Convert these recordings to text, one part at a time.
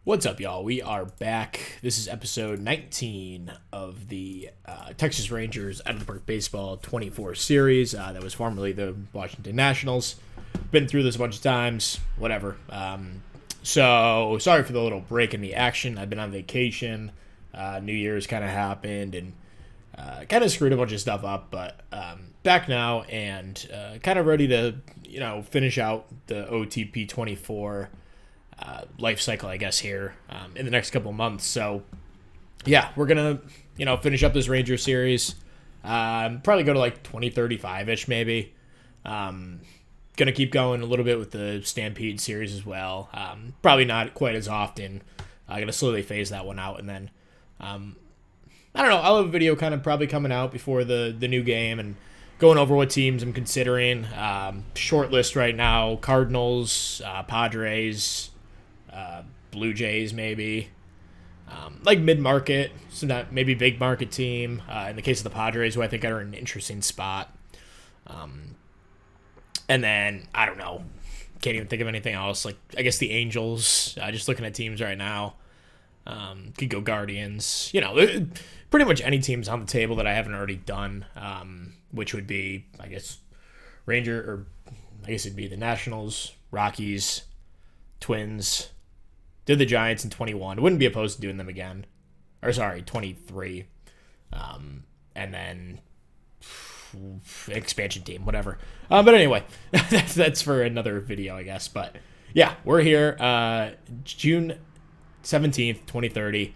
What's up, y'all? We are back. This is episode 19 of the Texas Rangers Out of the Park Baseball 24 series. That was formerly the Washington Nationals. Been through this a bunch of times. Whatever. So sorry for the little break in the action. I've been on vacation. New Year's kind of happened and kind of screwed a bunch of stuff up. But back now and kind of ready to finish out the OOTP 24 life cycle, I guess, here in the next couple of months. So, yeah, we're going to, finish up this Ranger series. Probably go to like 2035-ish, maybe. Going to keep going a little bit with the Stampede series as well. Probably not quite as often. I'm going to slowly phase that one out. And then, I don't know, I'll have a video kind of probably coming out before the new game and going over what teams I'm considering. Short list right now: Cardinals, Padres, Blue Jays, maybe. Like mid-market, so not maybe big market team. In the case of the Padres, who I think are in an interesting spot. And then, I don't know. Can't even think of anything else. Like, I guess the Angels, just looking at teams right now. Could go Guardians. Pretty much any teams on the table that I haven't already done, which would be, I guess, it'd be the Nationals, Rockies, Twins. Did the Giants in 21. Wouldn't be opposed to doing them again. 23. And then expansion team, whatever. But anyway, that's for another video, I guess. But yeah, we're here. June 17th, 2030.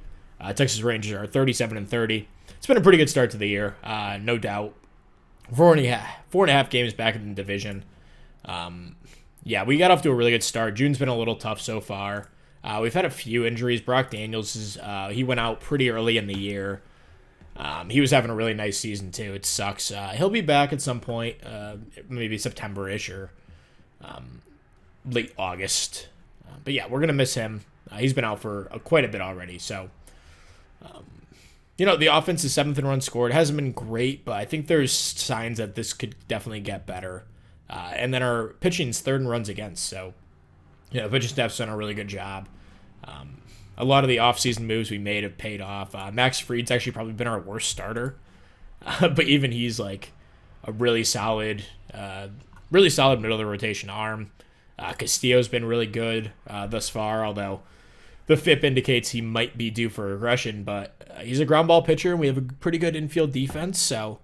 Texas Rangers are 37-30. It's been a pretty good start to the year, no doubt. Four and a half games back in the division. Yeah, we got off to a really good start. June's been a little tough so far. We've had a few injuries. Brock Daniels he went out pretty early in the year. He was having a really nice season too. It sucks. He'll be back at some point, maybe September-ish or late August. But yeah, we're gonna miss him. He's been out for quite a bit already. So, the offense is 7th in runs scored. It hasn't been great, but I think there's signs that this could definitely get better. And then our pitching's 3rd in runs against. So, pitching staff's done a really good job. A lot of the offseason moves we made have paid off. Max Fried's actually probably been our worst starter. But even he's like a really solid middle of the rotation arm. Castillo's been really good thus far, although the FIP indicates he might be due for regression. But he's a ground ball pitcher, and we have a pretty good infield defense. So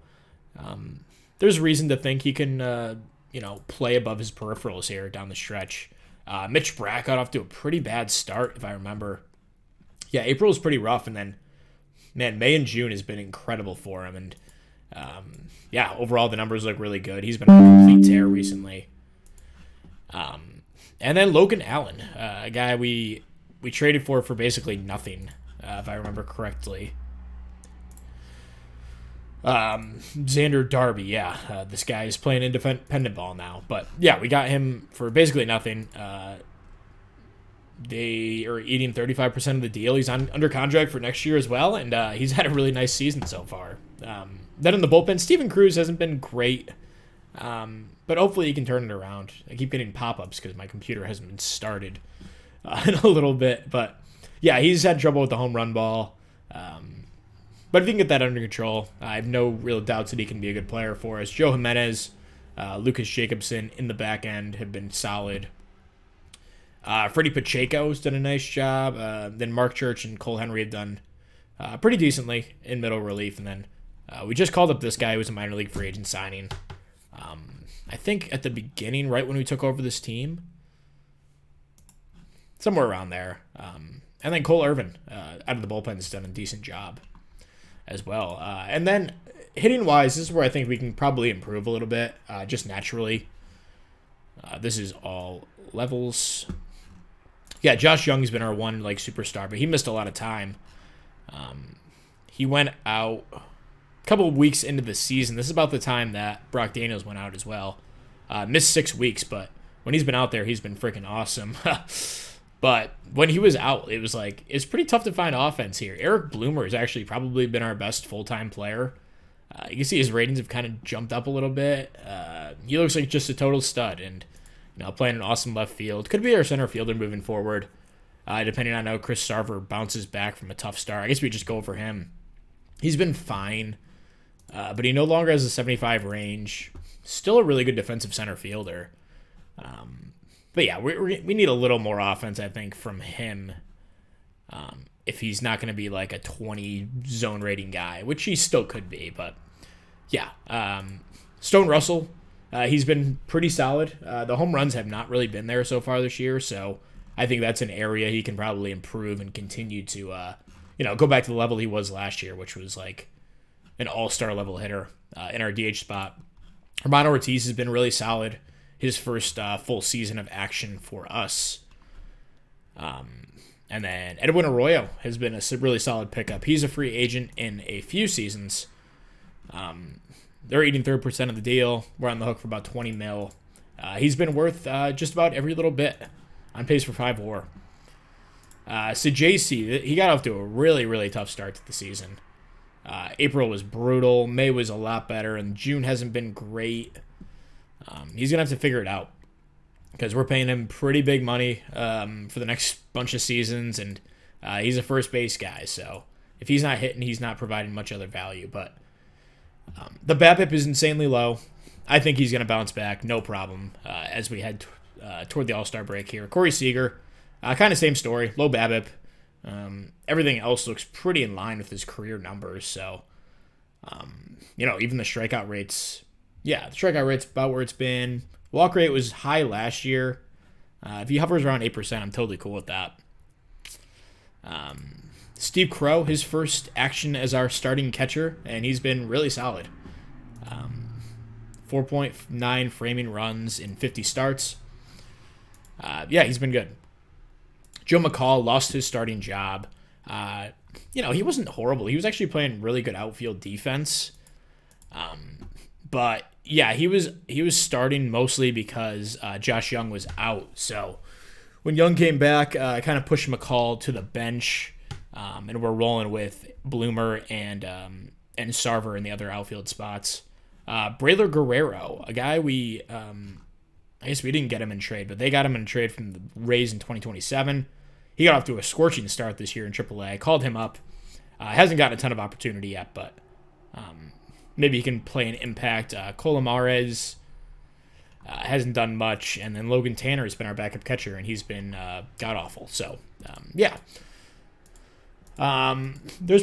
there's reason to think he can, play above his peripherals here down the stretch. Mitch Brack got off to a pretty bad start, if I remember. Yeah, April was pretty rough, and then, man, May and June has been incredible for him. And, overall the numbers look really good. He's been on a complete tear recently. And then Logan Allen, a guy we traded for basically nothing, if I remember correctly. Xander Darby, this guy is playing independent ball now. But, yeah, we got him for basically nothing. They are eating 35% of the deal. He's under contract for next year as well, and he's had a really nice season so far. Then in the bullpen, Steven Cruz hasn't been great, but hopefully he can turn it around. I keep getting pop-ups because my computer hasn't been started in a little bit. But, yeah, he's had trouble with the home run ball. But if he can get that under control, I have no real doubts that he can be a good player for us. Joe Jimenez, Lucas Jacobson in the back end have been solid. Freddie Pacheco's done a nice job. Then Mark Church and Cole Henry have done pretty decently in middle relief. And then we just called up this guy who was a minor league free agent signing. I think at the beginning, right when we took over this team. Somewhere around there. And then Cole Irvin out of the bullpen has done a decent job as well. And then hitting-wise, this is where I think we can probably improve a little bit, just naturally. This is all levels. Yeah, Josh Young's been our one superstar, but he missed a lot of time. He went out a couple of weeks into the season. This is about the time that Brock Daniels went out as well. Missed 6 weeks, but when he's been out there, he's been freaking awesome. But when he was out, it was it's pretty tough to find offense here. Eric Bloomer has actually probably been our best full-time player. You can see his ratings have kind of jumped up a little bit. He looks like just a total stud, and playing an awesome left field. Could be our center fielder moving forward. depending on how Chris Sarver bounces back from a tough start. I guess we just go for him. He's been fine, but he no longer has a 75 range. Still a really good defensive center fielder. But yeah, we need a little more offense, I think, from him. If he's not going to be like a 20 zone rating guy, which he still could be. But yeah, Stone Russell, he's been pretty solid. The home runs have not really been there so far this year, so I think that's an area he can probably improve and continue to, go back to the level he was last year, which was like an all-star level hitter in our DH spot. Hermano Ortiz has been really solid. His first full season of action for us. And then Edwin Arroyo has been a really solid pickup. He's a free agent in a few seasons. They're eating 30% of the deal. We're on the hook for about $20 million. He's been worth just about every little bit. On pace for 5 WAR. So JC, he got off to a really, really tough start to the season. April was brutal. May was a lot better. And June hasn't been great. He's going to have to figure it out. Because we're paying him pretty big money for the next bunch of seasons. And he's a first base guy. So if he's not hitting, he's not providing much other value. But the BABIP is insanely low. I think he's going to bounce back. No problem as we head toward the All-Star break here. Corey Seager, kind of same story. Low BABIP. Everything else looks pretty in line with his career numbers. So, even the strikeout rates. Yeah, the strikeout rate's about where it's been. Walk rate was high last year. If he hovers around 8%, I'm totally cool with that. Steve Crow, his first action as our starting catcher, and he's been really solid. 4.9 framing runs in 50 starts. He's been good. Joe McCall lost his starting job. He wasn't horrible. He was actually playing really good outfield defense. But yeah, he was starting mostly because Josh Young was out. So when Young came back, I kind of pushed McCall to the bench, and we're rolling with Bloomer and Sarver in the other outfield spots. Braylor Guerrero, a guy I guess we didn't get him in trade, but they got him in trade from the Rays in 2027. He got off to a scorching start this year in AAA. I called him up. Hasn't gotten a ton of opportunity yet, but maybe he can play an impact. Colomares hasn't done much, and then Logan Tanner has been our backup catcher, and he's been god-awful. So, there's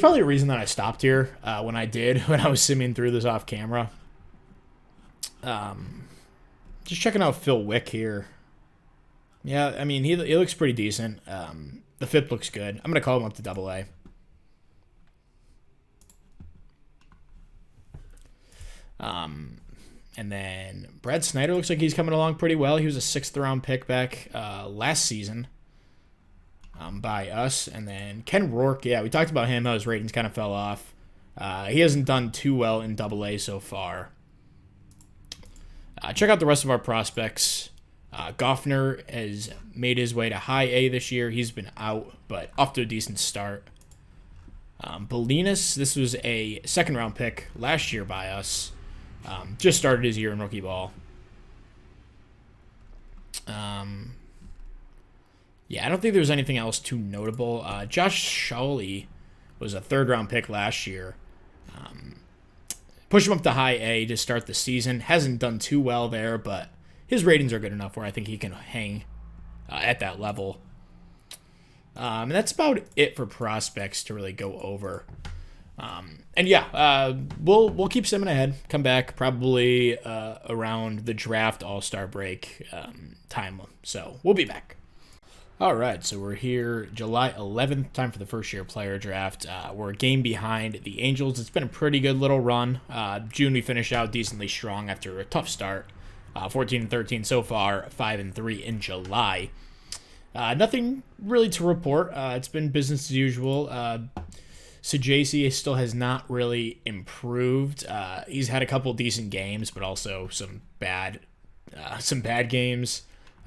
probably a reason that I stopped here when I was simming through this off camera. Just checking out Phil Wick here. Yeah, I mean, he looks pretty decent. The FIP looks good. I'm going to call him up to AA. And then Brad Snyder looks like he's coming along pretty well. He was a 6th-round pick back last season by us. And then Ken Rourke, yeah, we talked about him, how his ratings kind of fell off. He hasn't done too well in AA so far. Check out the rest of our prospects. Goffner has made his way to high A this year. He's been out, but off to a decent start. Bolinas, this was a 2nd-round pick last year by us. Just started his year in rookie ball. I don't think there was anything else too notable. Josh Shawley was a 3rd-round pick last year. Push him up to high A to start the season. Hasn't done too well there, but his ratings are good enough where I think he can hang at that level. And that's about it for prospects to really go over. We'll keep simming ahead. Come back probably around the draft All-Star break time. So we'll be back. All right, so we're here July 11th, time for the first-year player draft. We're a game behind the Angels. It's been a pretty good little run. June, we finished out decently strong after a tough start. 14-13 so far, 5-3 in July. Nothing really to report. It's been business as usual. So JC still has not really improved. He's had a couple decent games, but also some bad games.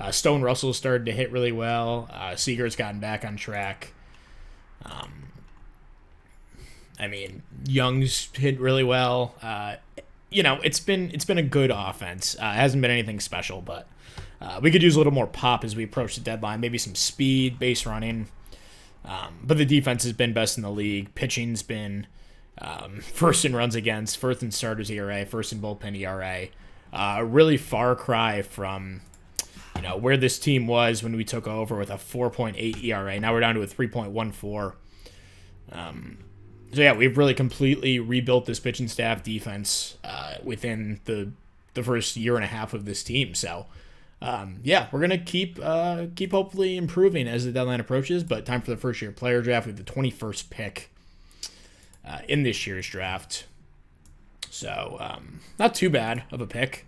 Stone Russell started to hit really well. Seager's gotten back on track. Young's hit really well. It's been a good offense. It hasn't been anything special, but We could use a little more pop as we approach the deadline, maybe some speed, base running. But the defense has been best in the league. Pitching's been first in runs against, first in starters ERA, first in bullpen ERA. A really far cry from where this team was when we took over with a 4.8 ERA. Now we're down to a 3.14. So yeah, we've really completely rebuilt this pitching staff defense within the first year and a half of this team. So yeah, we're gonna keep hopefully improving as the deadline approaches. But time for the first year player draft with the 21st pick in this year's draft. So not too bad of a pick.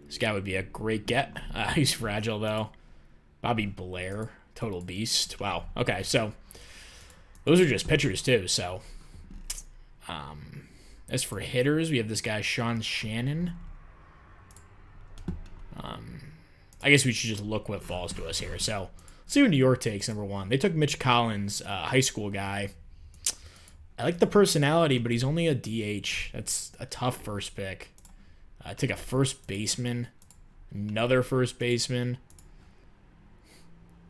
This guy would be a great get. He's fragile though. Bobby Blair, total beast. Wow. Okay, so those are just pitchers too. So as for hitters, we have this guy Sean Shannon. I guess we should just look what falls to us here. So let's see who New York takes, number one. They took Mitch Collins, high school guy. I like the personality, but he's only a DH. That's a tough first pick. Took a first baseman, another first baseman,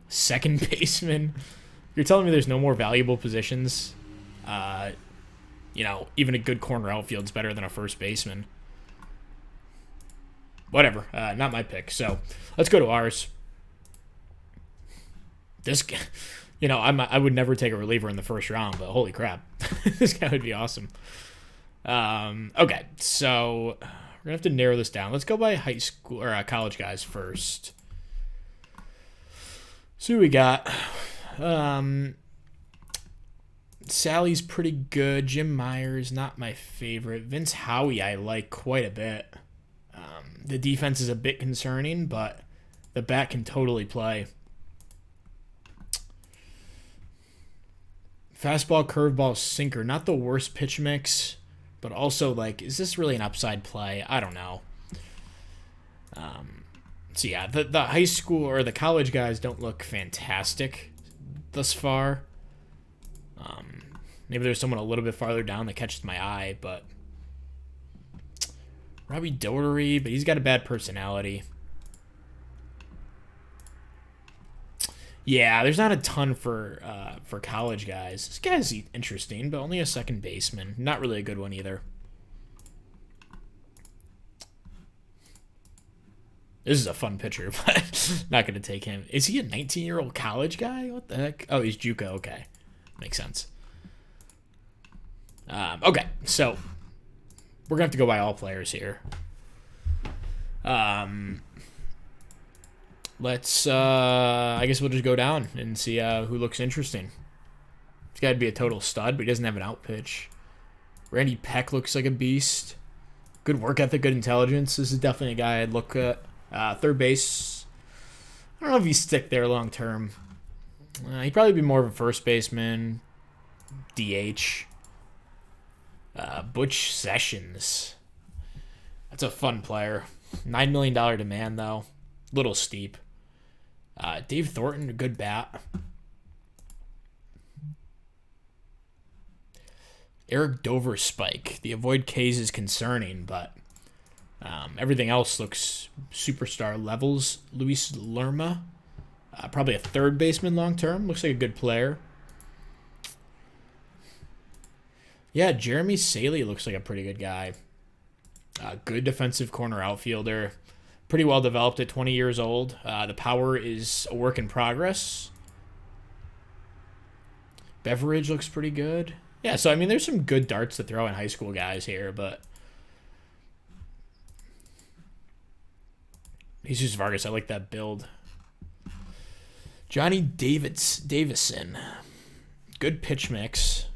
second baseman. You're telling me there's no more valuable positions? Even a good corner outfield's better than a first baseman. Whatever, not my pick. So let's go to ours. This guy, I would never take a reliever in the first round, but holy crap, this guy would be awesome. Okay, so we're gonna have to narrow this down. Let's go by high school or college guys first. So who we got? Sally's pretty good. Jim Myers, not my favorite. Vince Howie, I like quite a bit. The defense is a bit concerning, but the bat can totally play. Fastball, curveball, sinker. Not the worst pitch mix, but also, is this really an upside play? I don't know. So, yeah, the high school or the college guys don't look fantastic thus far. Maybe there's someone a little bit farther down that catches my eye, but Robbie Doherty, but he's got a bad personality. Yeah, there's not a ton for college guys. This guy's interesting, but only a second baseman. Not really a good one either. This is a fun pitcher, but not going to take him. Is he a 19-year-old college guy? What the heck? Oh, he's JUCO. Okay. Makes sense. Okay, so we're going to have to go by all players here. Let's, I guess we'll just go down and see who looks interesting. This guy would be a total stud, but he doesn't have an out pitch. Randy Peck looks like a beast. Good work ethic, good intelligence. This is definitely a guy I'd look at. Third base, I don't know if he'd stick there long term. He'd probably be more of a first baseman, DH. Butch Sessions. That's a fun player. $9 million demand, though. Little steep. Dave Thornton, a good bat. Eric Dover Spike. The avoid K's is concerning, but everything else looks superstar levels. Luis Lerma. Probably a third baseman long term. Looks like a good player. Yeah, Jeremy Saley looks like a pretty good guy. Good defensive corner outfielder. Pretty well developed at 20 years old. The power is a work in progress. Beveridge looks pretty good. Yeah, so, I mean, there's some good darts to throw in high school guys here, but Jesus Vargas, I like that build. Johnny Davison. Good pitch mix.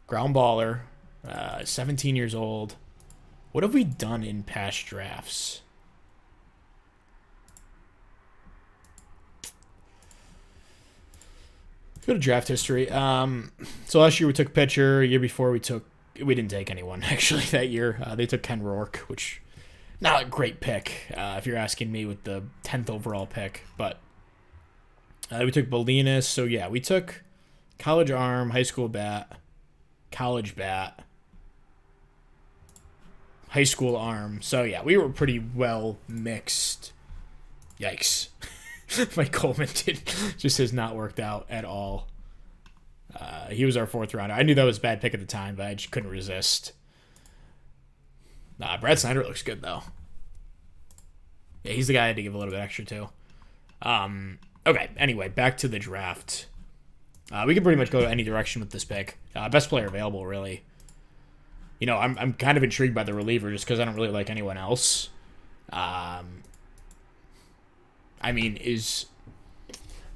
Ground baller. 17 years old. What have we done in past drafts? Go to draft history. So last year we took pitcher. Year before we didn't take anyone actually that year. They took Ken Rourke, which not a great pick if you're asking me with the 10th overall pick. But we took Bolinas. So yeah, we took college arm, high school bat, college bat, high school arm. So yeah, we were pretty well mixed. Yikes. Mike Coleman just has not worked out at all. He was our 4th rounder. I knew that was a bad pick at the time, but I just couldn't resist. Brad Snyder looks good, though. Yeah, he's the guy I had to give a little bit extra to. Okay, anyway, back to the draft. We can pretty much go any direction with this pick. Best player available, really. You know, I'm kind of intrigued by the reliever just because I don't really like anyone else. I mean, it's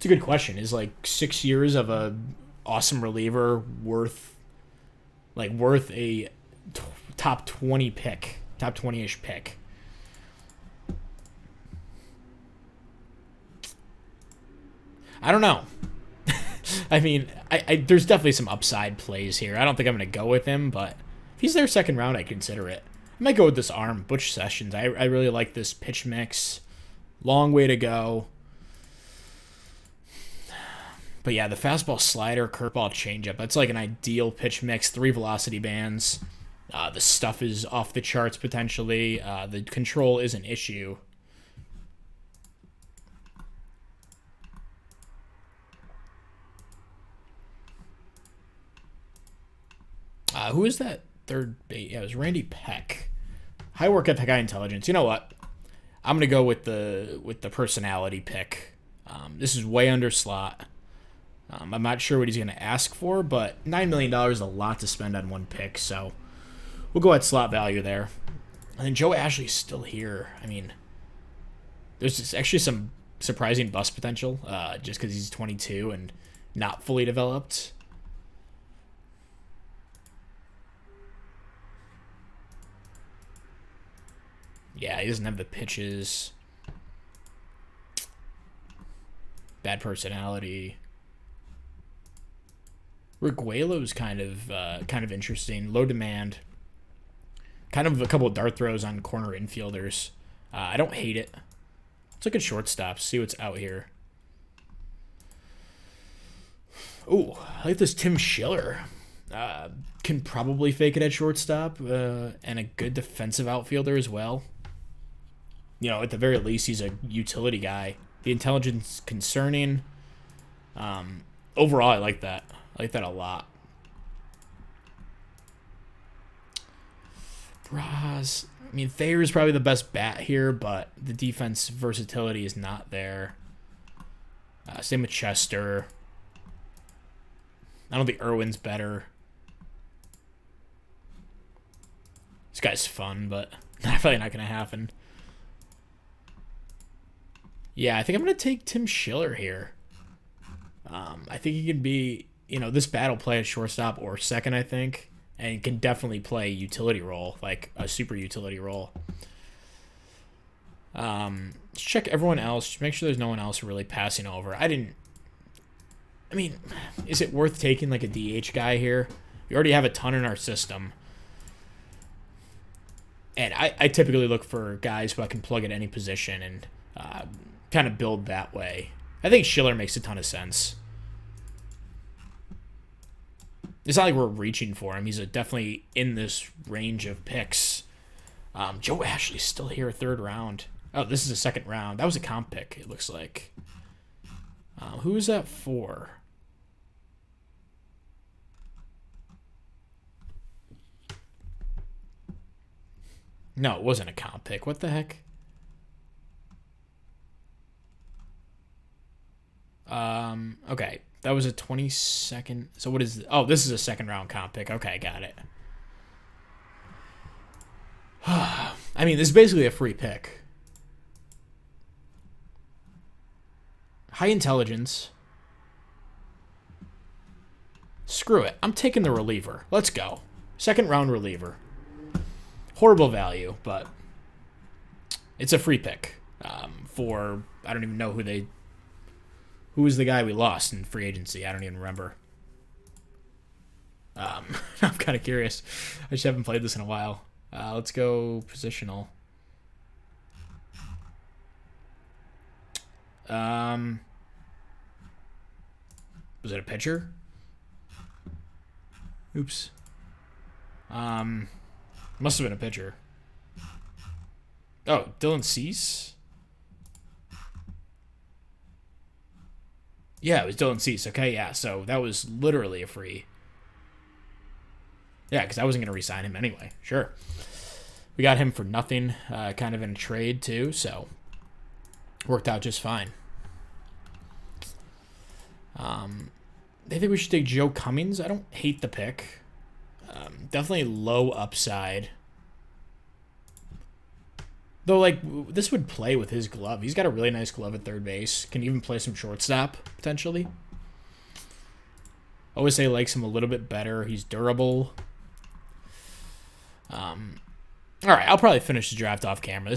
a good question. Is like 6 years of a awesome reliever worth a top 20 pick, top 20-ish pick? I don't know. I mean, there's definitely some upside plays here. I don't think I'm going to go with him, but if he's there second round, I'd consider it. I might go with this arm, Butch Sessions. I really like this pitch mix. Long way to go. But yeah, the fastball, slider, curveball, changeup. That's like an ideal pitch mix. 3 velocity bands. The stuff is off the charts potentially. The control is an issue. Who is that third base? Yeah, it was Randy Peck. High work ethic, high intelligence. You know what? I'm gonna go with the personality pick. This is way under slot. I'm not sure what he's gonna ask for, but $9 million is a lot to spend on one pick, so we'll go at slot value there. And then Joe Ashley's still here. I mean, there's actually some surprising bust potential, just because he's 22 and not fully developed. Yeah, he doesn't have the pitches. Bad personality. Reguelo's kind of interesting. Low demand. Kind of a couple of dart throws on corner infielders. I don't hate it. Let's look at shortstops. See what's out here. Ooh, I like this Tim Schiller. Can probably fake it at shortstop, and a good defensive outfielder as well. You know, at the very least, he's a utility guy. The intelligence concerning. Overall, I like that. I like that a lot. Braz. I mean, Thayer is probably the best bat here, but the defense versatility is not there. Same with Chester. I don't think Irwin's better. This guy's fun, but probably not going to happen. Yeah, I think I'm going to take Tim Schiller here. I think he can be, you know, this bat will play at shortstop or second, I think, and he can definitely play utility role, like a super utility role. Let's check everyone else. Just make sure there's no one else really passing over. I mean, is it worth taking like a DH guy here? We already have a ton in our system. And I typically look for guys who I can plug at any position and kind of build that way. I think Schiller makes a ton of sense. It's not like we're reaching for him. He's definitely in this range of picks. Joe Ashley's still here, 3rd round. Oh, this is a 2nd round. That was a comp pick, it looks like. Who is that for? No, it wasn't a comp pick. What the heck? Okay. That was a 22nd. So what is... Oh, this is a 2nd round comp pick. Okay, got it. I mean, this is basically a free pick. High intelligence. Screw it. I'm taking the reliever. Let's go. 2nd round reliever. Horrible value, but it's a free pick for... I don't even know who was the guy we lost in free agency. I don't even remember. I'm kind of curious. I just haven't played this in a while. Let's go positional. Was it a pitcher? Oops. Must have been a pitcher. Oh, Dylan Cease? Yeah, it was Dylan Cease. Okay, yeah. So that was literally a free. Yeah, because I wasn't going to re-sign him anyway. Sure. We got him for nothing, kind of in a trade too, so worked out just fine. They think we should take Joe Cummings. I don't hate the pick. Definitely low upside. Though, like, this would play with his glove. He's got a really nice glove at third base. Can even play some shortstop, potentially. OSA likes him a little bit better. He's durable. All right, I'll probably finish the draft off camera.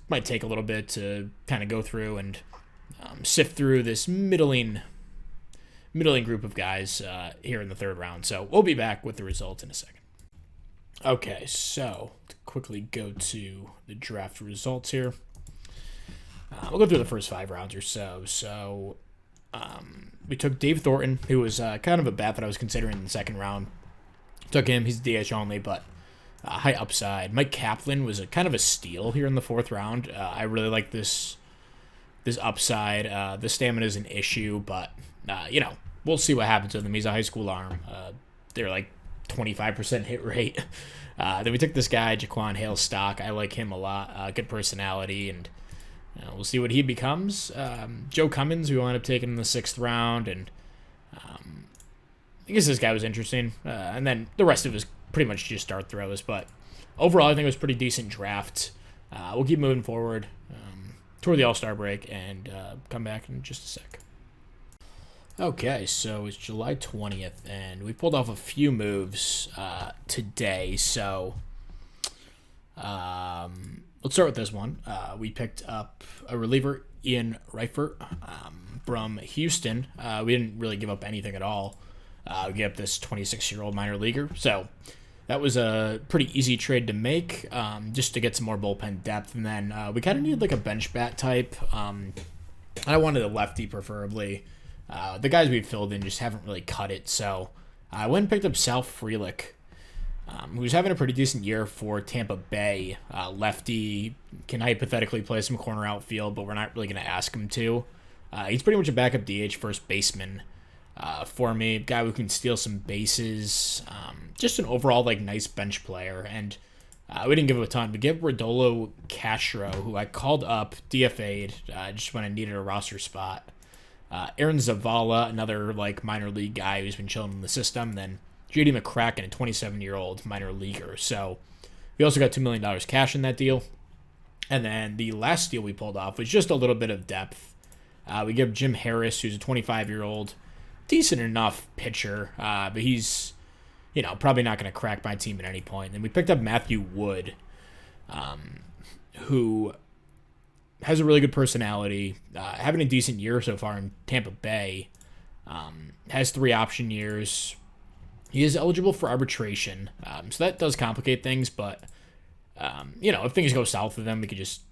Might take a little bit to kind of go through and sift through this middling group of guys here in the third round. So we'll be back with the results in a second. Okay, so to quickly go to the draft results here. We'll go through the first 5 rounds or so. So we took Dave Thornton, who was kind of a bat that I was considering in the second round. Took him. He's DH only, but high upside. Mike Kaplan was kind of a steal here in the 4th round. I really like this upside. The stamina is an issue, but we'll see what happens with him. He's a high school arm. They're like 25% hit rate. Then we took this guy, Jaquan Hale Stock. I like him a lot. Good personality, and we'll see what he becomes. Joe Cummins, we wound up taking in the 6th round, and I guess this guy was interesting. And then the rest of it was pretty much just dart throws. But overall, I think it was a pretty decent draft. We'll keep moving forward toward the All-Star break and come back in just a sec. Okay, so it's July 20th, and we pulled off a few moves today. So let's start with this one. We picked up a reliever, Ian Reifert, from Houston. We didn't really give up anything at all. We gave up this 26-year-old minor leaguer. So that was a pretty easy trade to make, just to get some more bullpen depth. And then we kind of needed like a bench bat type. I wanted a lefty preferably. The guys we've filled in just haven't really cut it. So I went and picked up Sal Frelick, who's having a pretty decent year for Tampa Bay. Lefty, can hypothetically play some corner outfield, but we're not really going to ask him to. He's pretty much a backup DH first baseman for me. Guy who can steal some bases. Just an overall like nice bench player. And we didn't give him a ton. We gave Rodolo Castro, who I called up, DFA'd, just when I needed a roster spot. Aaron Zavala, another like minor league guy who's been chilling in the system. Then J.D. McCracken, a 27-year-old minor leaguer. So we also got $2 million cash in that deal. And then the last deal we pulled off was just a little bit of depth. We give Jim Harris, who's a 25-year-old, decent enough pitcher, but he's, probably not going to crack my team at any point. And we picked up Matthew Wood, who has a really good personality, having a decent year so far in Tampa Bay, has 3 option years. He is eligible for arbitration, so that does complicate things, but, if things go south with him, we could just,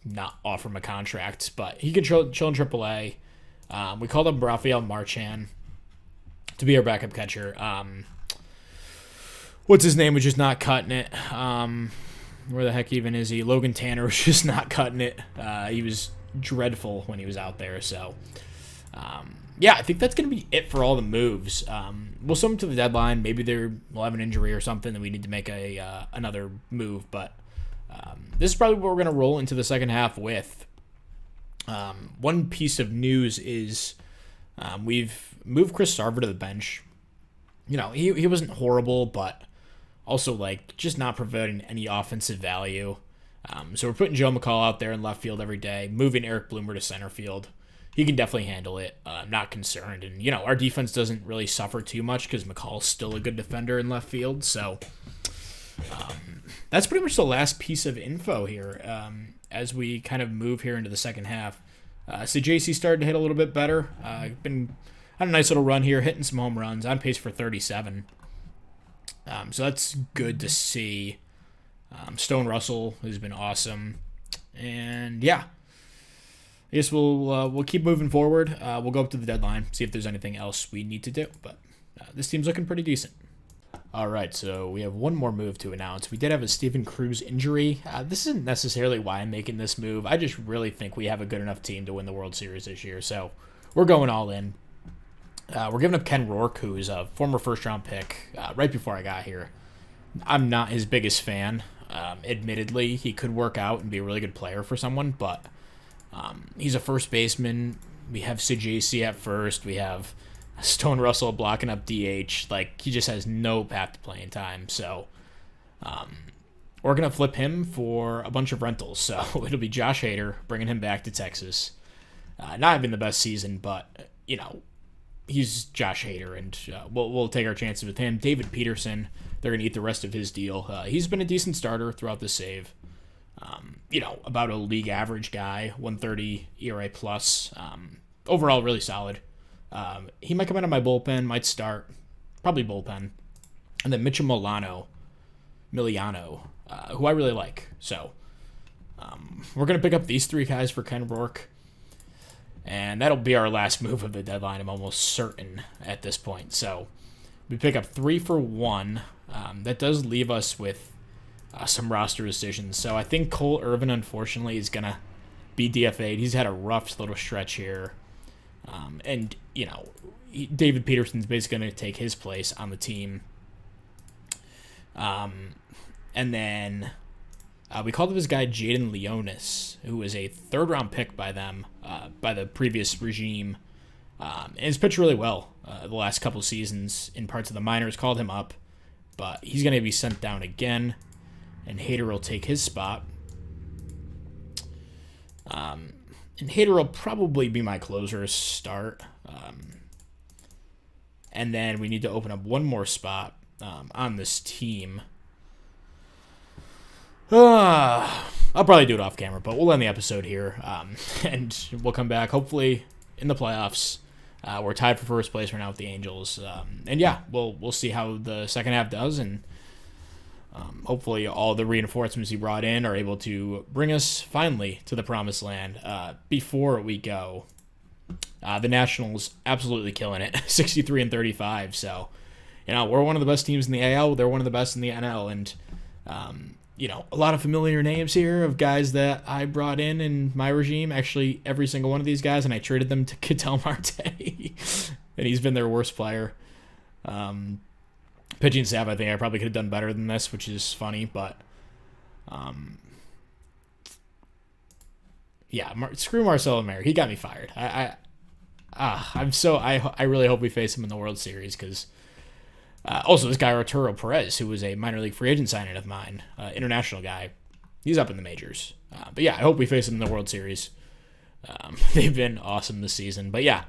not offer him a contract, but he can chill in AAA. We called up Rafael Marchand to be our backup catcher. What's his name was just not cutting it. Where the heck even is he? Logan Tanner was just not cutting it. He was dreadful when he was out there. So, I think that's going to be it for all the moves. We'll send them to the deadline. Maybe we'll have an injury or something that we need to make another move. But this is probably what we're going to roll into the second half with. One piece of news is we've moved Chris Sarver to the bench. He wasn't horrible, but also like just not providing any offensive value. So we're putting Joe McCall out there in left field every day, moving Eric Bloomer to center field. He can definitely handle it. I'm not concerned. And, our defense doesn't really suffer too much because McCall's still a good defender in left field. So that's pretty much the last piece of info here as we kind of move here into the second half. So JC started to hit a little bit better. Been had a nice little run here, hitting some home runs, on pace for 37. So that's good to see. Stone Russell has been awesome. And I guess we'll keep moving forward. We'll go up to the deadline, see if there's anything else we need to do. But this team's looking pretty decent. All right, so we have one more move to announce. We did have a Stephen Cruz injury. This isn't necessarily why I'm making this move. I just really think we have a good enough team to win the World Series this year, so we're going all in. We're giving up Ken Rourke, who's a former first-round pick, right before I got here. I'm not his biggest fan. Admittedly, he could work out and be a really good player for someone, but he's a first baseman. We have Sajasi at first. We have Stone Russell blocking up DH. Like, he just has no path to playing time. So we're going to flip him for a bunch of rentals. So it'll be Josh Hader, bringing him back to Texas. Not having the best season, but, he's Josh Hader, and we'll take our chances with him. David Peterson, they're going to eat the rest of his deal. He's been a decent starter throughout the save. About a league average guy, 130 ERA plus. Overall, really solid. He might come out of my bullpen, might start, probably bullpen. And then Mitchell Miliano, who I really like. So we're going to pick up these three guys for Ken Rourke. And that'll be our last move of the deadline, I'm almost certain at this point. So we pick up 3 for 1. That does leave us with some roster decisions. So I think Cole Irvin, unfortunately, is going to be DFA'd. He's had a rough little stretch here. David Peterson's basically going to take his place on the team. And then we called up this guy Jaden Leonis, who was a third-round pick by them, by the previous regime. And he's pitched really well the last couple seasons in parts of the minors. Called him up, but he's going to be sent down again, and Hader will take his spot. And Hader will probably be my closer start. And then we need to open up one more spot on this team. I'll probably do it off camera, but we'll end the episode here. And we'll come back, hopefully, in the playoffs. We're tied for first place right now with the Angels. And yeah, we'll see how the second half does, and hopefully all the reinforcements he brought in are able to bring us finally to the promised land. Before we go, the Nationals absolutely killing it, 63-35. So, we're one of the best teams in the AL. They're one of the best in the NL, and a lot of familiar names here of guys that I brought in my regime. Actually, every single one of these guys, and I traded them to Ketel Marte, and he's been their worst player. Pitching staff, I think I probably could have done better than this, which is funny, but screw Marcelo Mayer. He got me fired. I really hope we face him in the World Series, because also this guy Arturo Perez, who was a minor league free agent signing of mine, international guy, he's up in the majors. But yeah, I hope we face him in the World Series. They've been awesome this season. But yeah,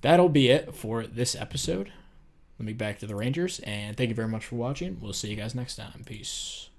that'll be it for this episode. Let me back to the Rangers, and thank you very much for watching. We'll see you guys next time. Peace.